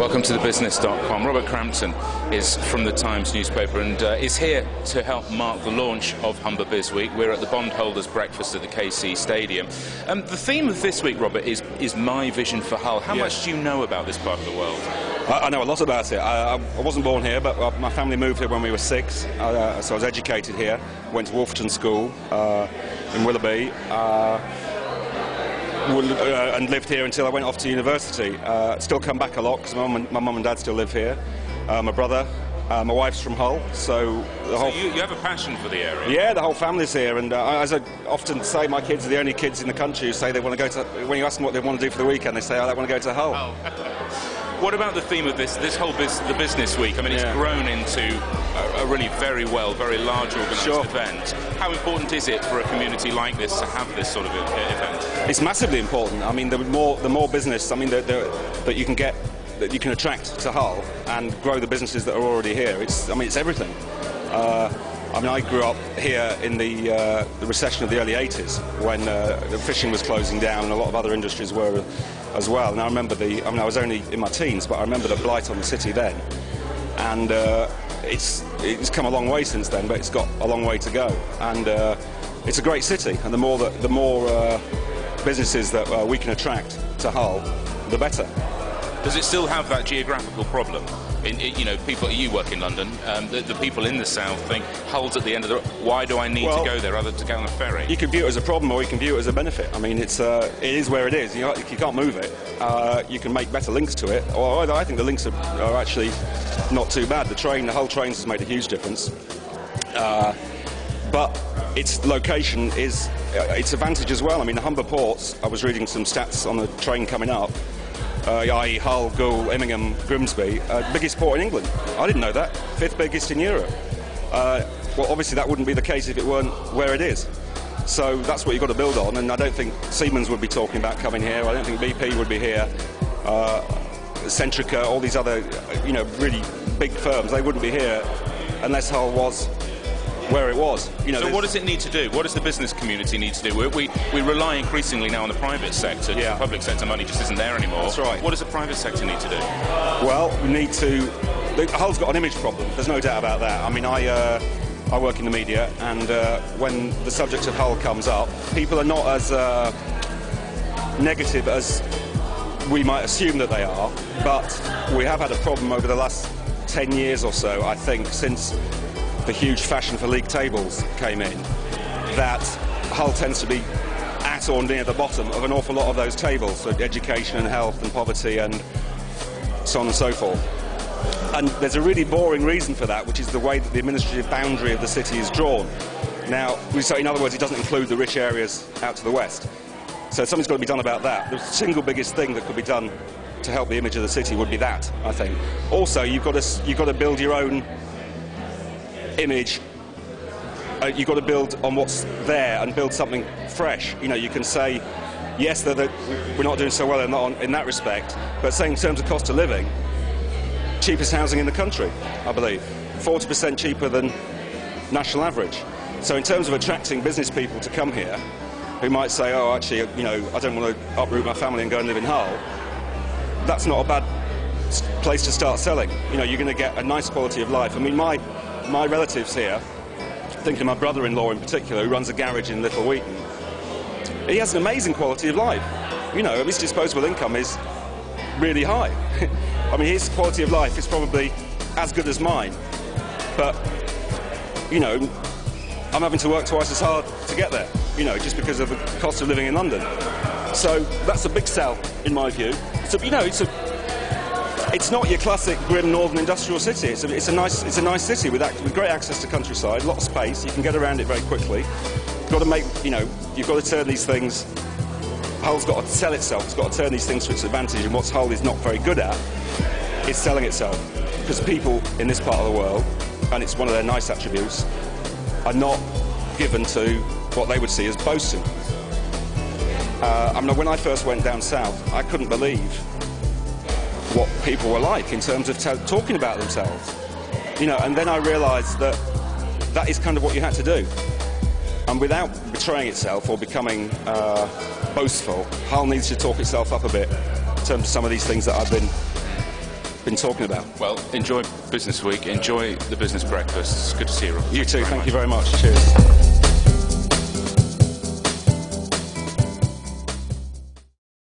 Welcome to thebusiness.com. Robert Crampton is from the Times newspaper and is here to help mark the launch of Humber Biz Week. We're at the bondholders' breakfast at the KC Stadium. The theme of this week, Robert, is My Vision for Hull. How much do you know about this part of the world? I know a lot about it. I wasn't born here, but my family moved here when we were 6, so I was educated here. Went to Wolferton School in Willoughby. And lived here until I went off to university. Still come back a lot because my mum and dad still live here. My brother, my wife's from Hull, so the whole. So you have a passion for the area. Yeah, the whole family's here, and as I often say, my kids are the only kids in the country who say they want to go to. When you ask them what they want to do for the weekend, they say, "Oh, they want to go to Hull." Oh. What about the theme of this whole the business week? I mean, it's grown into a really very large organised event. How important is it for a community like this to have this sort of event? It's massively important. I mean, the more business, I mean, that you can get, that you can attract to Hull and grow the businesses that are already here. It's everything. I mean, I grew up here in the recession of the early 80s when the fishing was closing down and a lot of other industries were as well. And I remember I was only in my teens, but I remember the blight on the city then. And it's come a long way since then, but it's got a long way to go. And it's a great city, and the more businesses that we can attract to Hull, the better. Does it still have that geographical problem? You work in London. The people in the south think Hull's at the end of the. Why do I need to go there other than to get on a ferry? You can view it as a problem, or you can view it as a benefit. I mean, it is where it is. You can't move it. You can make better links to it. Or I think the links are actually not too bad. The Hull trains has made a huge difference. But its location is its advantage as well. I mean, the Humber ports. I was reading some stats on the train coming up. I.e. Hull, Goole, Immingham, Grimsby, biggest port in England. I didn't know that. 5th biggest in Europe. Well, obviously that wouldn't be the case if it weren't where it is. So that's what you've got to build on, and I don't think Siemens would be talking about coming here. I don't think BP would be here. Centrica, all these other, really big firms, they wouldn't be here unless Hull was where it was. So what does it need to do? What does the business community need to do? We rely increasingly now on the private sector. The public sector money just isn't there anymore. That's right. What does the private sector need to do? Well, we need to. Hull's got an image problem. There's no doubt about that. I mean, I work in the media, and when the subject of Hull comes up, people are not as negative as we might assume that they are. But we have had a problem over the last 10 years or so, I think, since the huge fashion for league tables came in, that Hull tends to be at or near the bottom of an awful lot of those tables, so education and health and poverty and so on and so forth. And there's a really boring reason for that, which is the way that the administrative boundary of the city is drawn. Now, in other words, it doesn't include the rich areas out to the west. So something's got to be done about that. The single biggest thing that could be done to help the image of the city would be that, I think. Also, you've got to build your own image. You've got to build on what's there and build something fresh. You can say, yes, we're not doing so well in that respect, but saying in terms of cost of living, cheapest housing in the country, I believe, 40% cheaper than national average. So in terms of attracting business people to come here, who might say, oh, actually, I don't want to uproot my family and go and live in Hull, that's not a bad place to start selling. You're going to get a nice quality of life. I mean, my relatives here, thinking of my brother-in-law in particular, who runs a garage in Little Wheaton, he has an amazing quality of life. His disposable income is really high. I mean, his quality of life is probably as good as mine, but I'm having to work twice as hard to get there, just because of the cost of living in London. So that's a big sell, in my view. So, it's not your classic grim northern industrial city. It's a nice city with great access to countryside, a lot of space. You can get around it very quickly. You've got to turn these things. Hull's got to sell itself. It's got to turn these things to its advantage. And what Hull is not very good at is selling itself, because people in this part of the world, and it's one of their nice attributes, are not given to what they would see as boasting. I mean, when I first went down south, I couldn't believe what people were like in terms of talking about themselves. And then I realised that is kind of what you had to do. And without betraying itself or becoming boastful, Hull needs to talk itself up a bit in terms of some of these things that I've been been talking about. Well, enjoy Business Week, enjoy the business breakfast. It's good to see you, Rob. You too, thank you very much. Cheers.